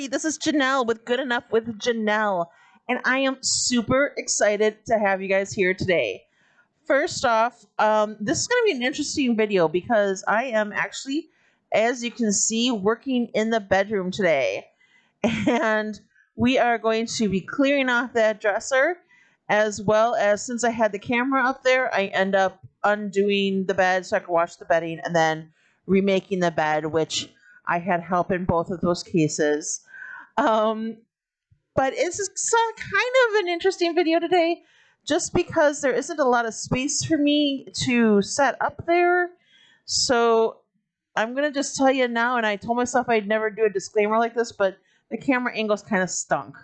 everybody. This is Janelle with Good Enough with Janelle, and I am super excited to have you guys here today. First off, this is going to be an interesting video because I am actually, as you can see, working in the bedroom today. And we are going to be clearing off that dresser, as well as, since I had the camera up there, I end up undoing the bed so I could wash the bedding and then remaking the bed, which I had help in both of those cases. Um, but it's kind of an interesting video today just because there isn't a lot of space for me to set up there. So I'm going to just tell you now, and I told myself I'd never do a disclaimer like this, but the camera angles kind of stunk.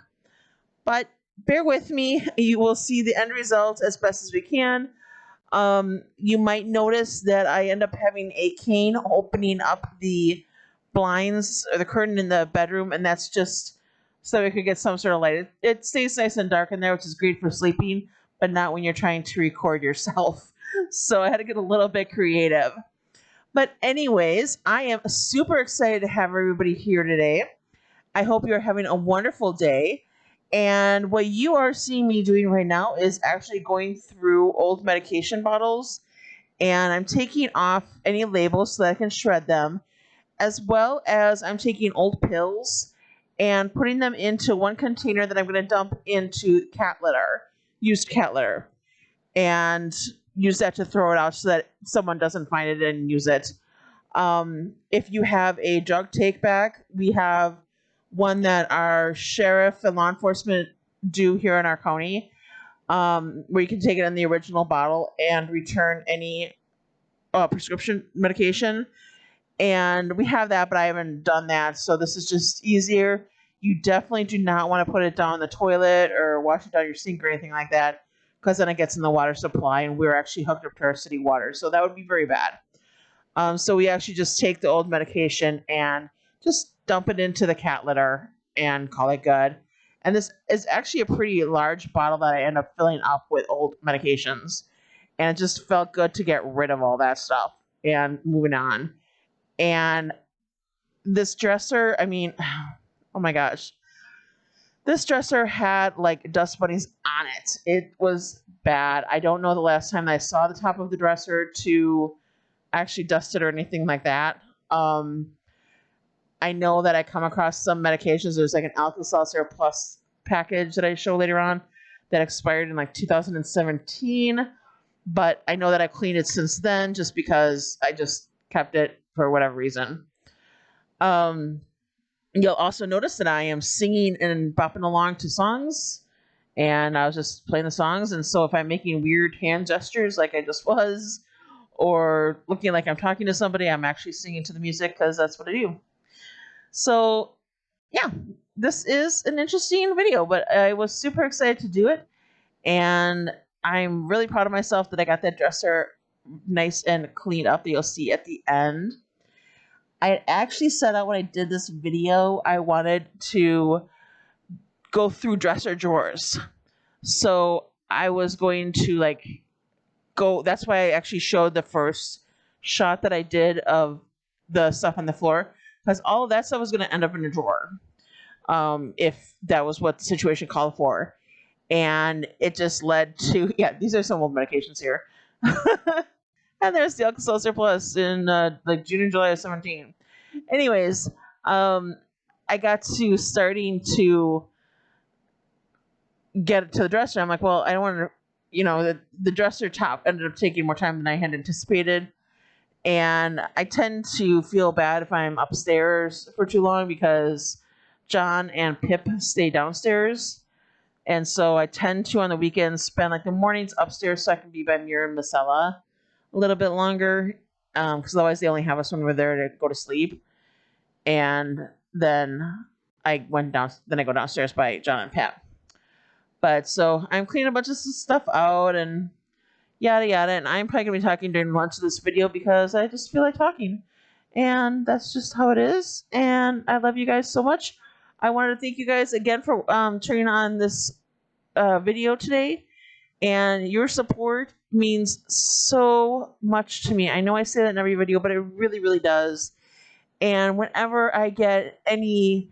But bear with me. You will see the end result as best as we can. You might notice that I end up having a cane opening up the blinds or the curtain in the bedroom, and that's just so we could get some sort of light. It stays nice and dark in there, which is great for sleeping, but not when you're trying to record yourself. So I had to get a little bit creative. But anyways, I am super excited to have everybody here today. I hope you're having a wonderful day. And what you are seeing me doing right now is actually going through old medication bottles, and I'm taking off any labels so that I can shred them, as well as I'm taking old pills and putting them into one container that I'm going to dump into cat litter, used cat litter, and use that to throw it out so that someone doesn't find it and use it. If you have a drug take back, we have one that our sheriff and law enforcement do here in our county, where you can take it in the original bottle and return any prescription medication. And we have that, but I haven't done that, so this is just easier. You definitely do not want to put it down the toilet or wash it down your sink or anything like that, because then it gets in the water supply, and we're actually hooked up to our city water, so that would be very bad. So we actually just take the old medication and just dump it into the cat litter and call it good. And this is actually a pretty large bottle that I end up filling up with old medications. And it just felt good to get rid of all that stuff and moving on. And this dresser, I mean, oh my gosh. This dresser had like dust bunnies on it. It was bad. I don't know the last time I saw the top of the dresser to actually dust it or anything like that. I know that I come across some medications. There's like an Alka-Seltzer Plus package that I show later on that expired in like 2017. But I know that I cleaned it since then just because I just kept it for whatever reason. You'll also notice that I am singing and bopping along to songs. And I was just playing the songs. And so if I'm making weird hand gestures like I just was, or looking like I'm talking to somebody, I'm actually singing to the music because that's what I do. So, yeah, this is an interesting video, but I was super excited to do it. And I'm really proud of myself that I got that dresser nice and cleaned up that you'll see at the end. I had actually set out when I did this video, I wanted to go through dresser drawers. So I was going to that's why I actually showed the first shot that I did of the stuff on the floor, because all of that stuff was going to end up in a drawer, if that was what the situation called for. And it just led to, yeah, these are some old medications here. And there's the Alka-Seltzer Plus in like June and July of 17. Anyways, I got to starting to get it to the dresser. I'm like, well, I don't want to, the dresser top ended up taking more time than I had anticipated. And I tend to feel bad if I'm upstairs for too long because John and Pip stay downstairs. And so I tend to, on the weekends, spend like the mornings upstairs so I can be by Meira and Mycella a little bit longer. Because otherwise they only have us when we're there to go to sleep. And then I go downstairs by John and Pip. But so I'm cleaning a bunch of stuff out and yada yada, and I'm probably gonna be talking during lunch of this video because I just feel like talking, and that's just how it is. And I love you guys so much. I wanted to thank you guys again for turning on this video today, and your support means so much to me. I know I say that in every video, but it really, really does. And whenever I get any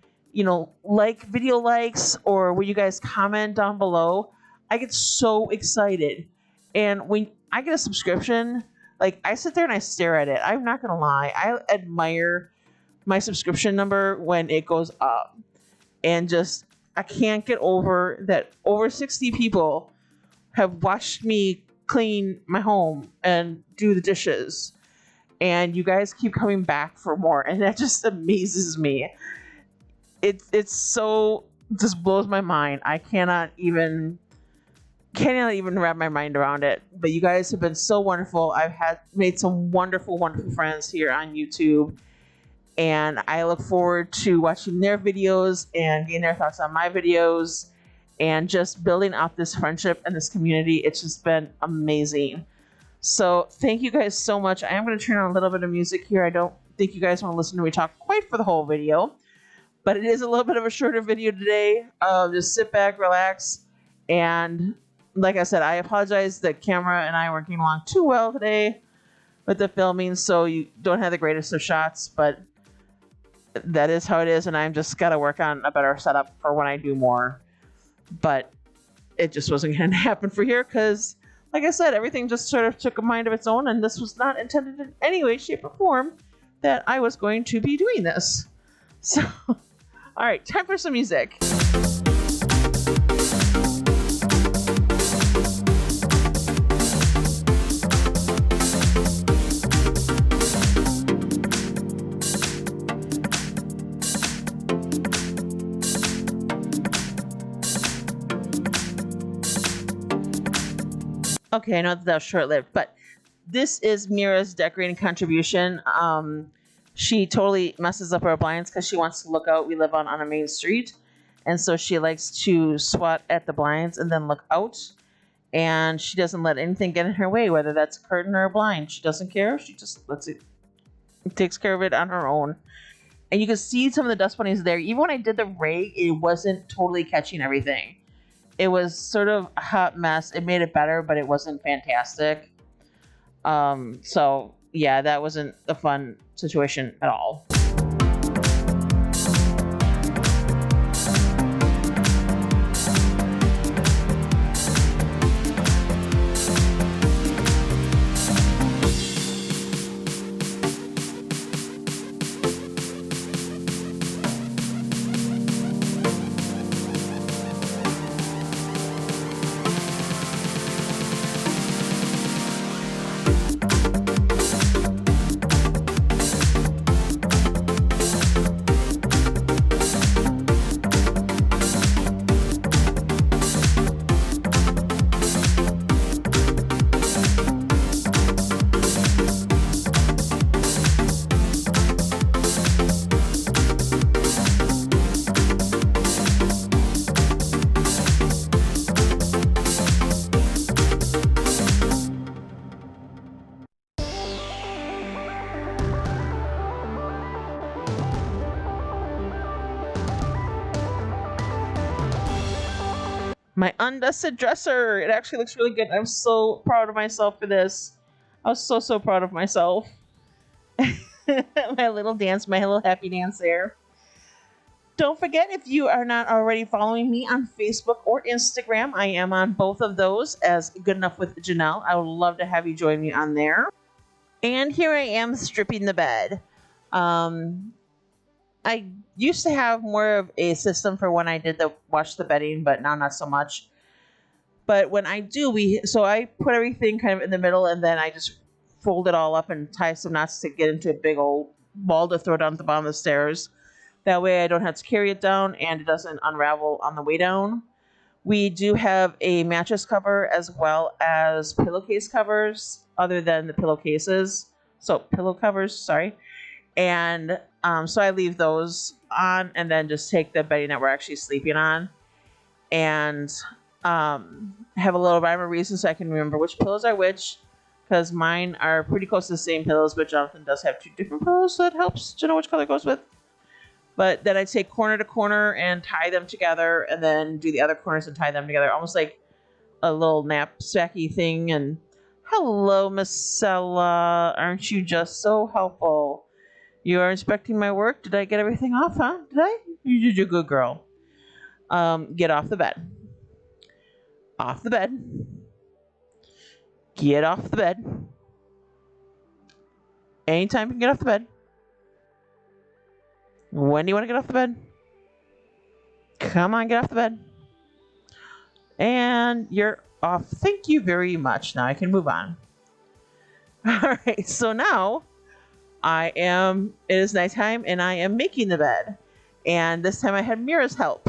like video likes, or when you guys comment down below, I get so excited. And when I get a subscription, like, I sit there and I stare at it. I'm not gonna lie, I admire my subscription number when it goes up. And just, I can't get over that over 60 people have watched me clean my home and do the dishes. And you guys keep coming back for more, and that just amazes me. It's so, just blows my mind. I cannot even wrap my mind around it. But you guys have been so wonderful. I've made some wonderful friends here on YouTube, and I look forward to watching their videos and getting their thoughts on my videos, and just building out this friendship and this community. It's just been amazing. So thank you guys so much. I am going to turn on a little bit of music here. I don't think you guys want to listen to me talk quite for the whole video, but it is a little bit of a shorter video today. Just sit back, relax, and like I said, I apologize that camera and I weren't getting along too well today with the filming, so you don't have the greatest of shots, but that is how it is, and I'm just got to work on a better setup for when I do more. But it just wasn't going to happen for here because, like I said, everything just sort of took a mind of its own, and this was not intended in any way, shape, or form that I was going to be doing this. So, all right, time for some music. Okay, I know that was short-lived, but this is Meira's decorating contribution. She totally messes up our blinds because she wants to look out. We live on a main street, and so she likes to swat at the blinds and then look out, and she doesn't let anything get in her way, whether that's a curtain or a blind. She doesn't care. She just lets it, takes care of it on her own. And you can see some of the dust bunnies there. Even when I did the rake, it wasn't totally catching everything. It was sort of a hot mess. It made it better, but it wasn't fantastic. So yeah, that wasn't a fun situation at all. My undusted dresser. It actually looks really good. I'm so proud of myself for this. I was so proud of myself. My little dance, my little happy dance there. Don't forget, if you are not already following me on Facebook or Instagram, I am on both of those as Good Enough with Janelle. I would love to have you join me on there. And here I am stripping the bed. I used to have more of a system for when I did wash the bedding, but now not so much. But when I do, so I put everything kind of in the middle, and then I just fold it all up and tie some knots to get into a big old ball to throw down at the bottom of the stairs. That way I don't have to carry it down, and it doesn't unravel on the way down. We do have a mattress cover as well as pillowcase covers, other than the pillowcases. So pillow covers, sorry. And so I leave those on, and then just take the bedding that we're actually sleeping on, and have a little rhyme or reason so I can remember which pillows are which, because mine are pretty close to the same pillows, but Jonathan does have 2 different pillows, so that helps to know which color goes with. But then I take corner to corner and tie them together, and then do the other corners and tie them together, almost like a little knapsacky thing. And hello, Mycella, aren't you just so helpful? You are inspecting my work. Did I get everything off, huh? Did I? You're a good girl. Get off the bed. Off the bed. Get off the bed. Anytime you can get off the bed. When do you want to get off the bed? Come on, get off the bed. And you're off. Thank you very much. Now I can move on. All right, so now it is nighttime and I am making the bed. And this time I had Meira's help.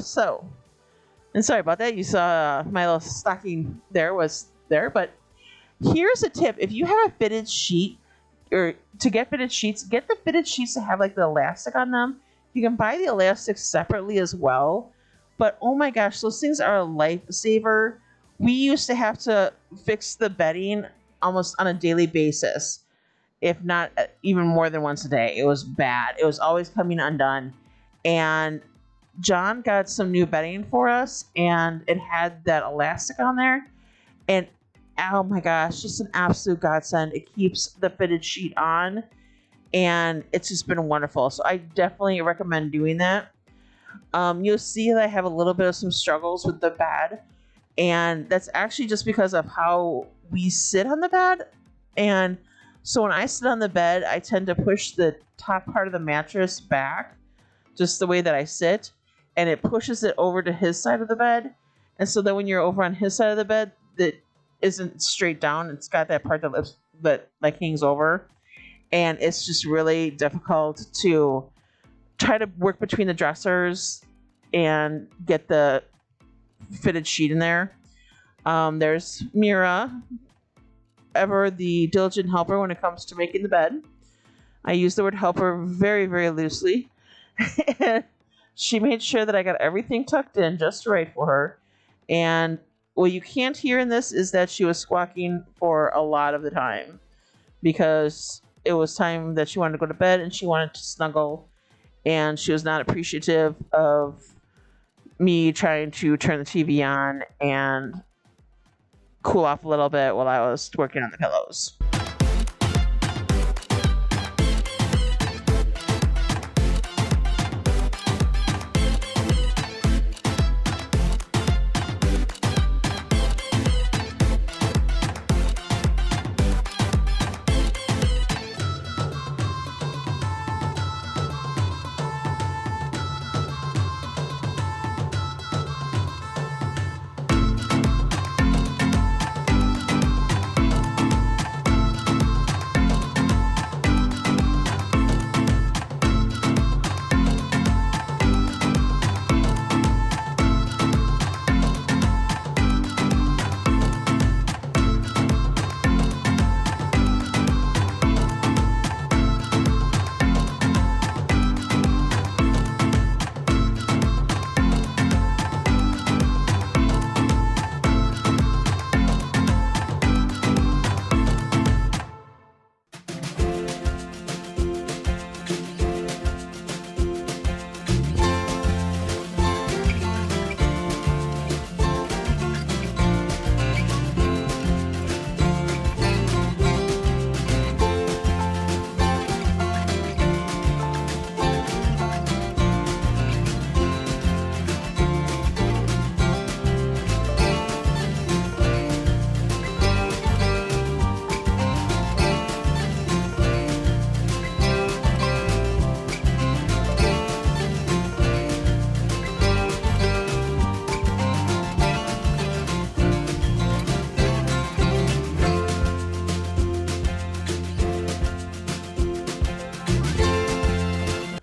And sorry about that. You saw my little stocking there was there. But here's a tip. If you have a fitted sheet, or to get fitted sheets, get the fitted sheets to have like the elastic on them. You can buy the elastic separately as well. But oh my gosh, those things are a lifesaver. We used to have to fix the bedding almost on a daily basis, if not even more than once a day. It was bad. It was always coming undone. And John got some new bedding for us, and it had that elastic on there. And oh my gosh, just an absolute godsend. It keeps the fitted sheet on, and it's just been wonderful. So I definitely recommend doing that. You'll see that I have a little bit of some struggles with the bed, and that's actually just because of how we sit on the bed. And so when I sit on the bed, I tend to push the top part of the mattress back, just the way that I sit, and it pushes it over to his side of the bed. And so then when you're over on his side of the bed, that isn't straight down. It's got that part that like hangs over, and it's just really difficult to try to work between the dressers and get the fitted sheet in there. There's Meira, ever the diligent helper when it comes to making the bed. I use the word helper very, very loosely. And she made sure that I got everything tucked in just right for her. And what you can't hear in this is that she was squawking for a lot of the time, because it was time that she wanted to go to bed and she wanted to snuggle, and she was not appreciative of me trying to turn the TV on and cool off a little bit while I was working on the pillows.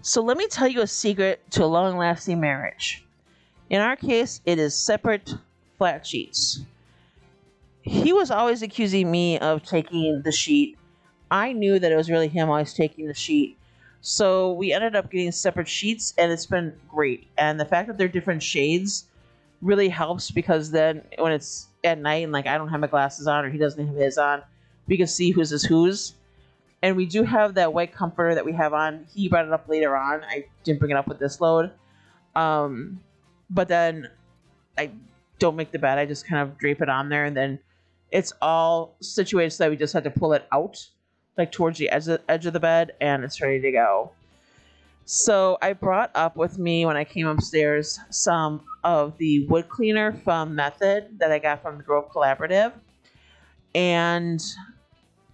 So let me tell you a secret to a long-lasting marriage. In our case, it is separate flat sheets. He was always accusing me of taking the sheet. I knew that it was really him always taking the sheet. So we ended up getting separate sheets, and it's been great. And the fact that they're different shades really helps, because then when it's at night and like I don't have my glasses on or he doesn't have his on, we can see whose is whose. And we do have that white comforter that we have on. He brought it up later on. I didn't bring it up with this load. But then I don't make the bed. I just kind of drape it on there, and then it's all situated so that we just have to pull it out, like towards the edge of the bed, and it's ready to go. So I brought up with me when I came upstairs some of the wood cleaner from Method that I got from the Grove Collaborative, and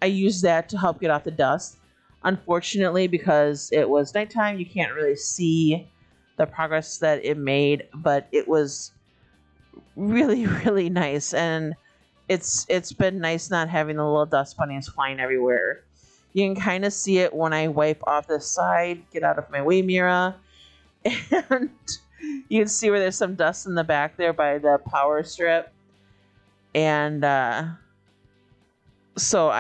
I used that to help get off the dust. Unfortunately, because it was nighttime, you can't really see the progress that it made, but it was really, really nice. And it's been nice not having the little dust bunnies flying everywhere. You can kind of see it when I wipe off the side, get out of my way mirror, and you can see where there's some dust in the back there by the power strip. And so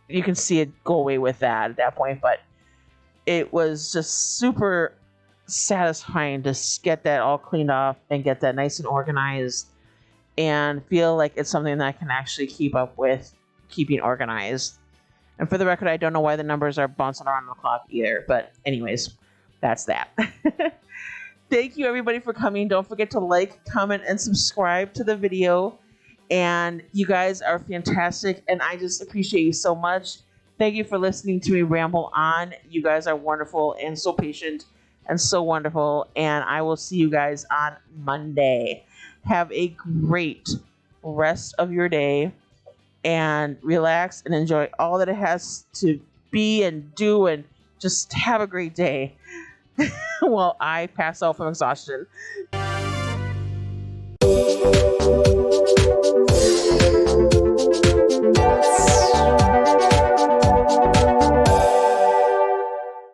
you can see it go away with that at that point, but it was just super satisfying to get that all cleaned off and get that nice and organized and feel like it's something that I can actually keep up with keeping organized. And for the record, I don't know why the numbers are bouncing around the clock either, but anyways, that's that. Thank you everybody for coming. Don't forget to like, comment, and subscribe to the video. And you guys are fantastic, and I just appreciate you so much. Thank you for listening to me ramble on. You guys are wonderful and so patient and so wonderful, and I will see you guys on Monday. Have a great rest of your day, and relax and enjoy all that it has to be and do, and just have a great day. While I pass out from exhaustion.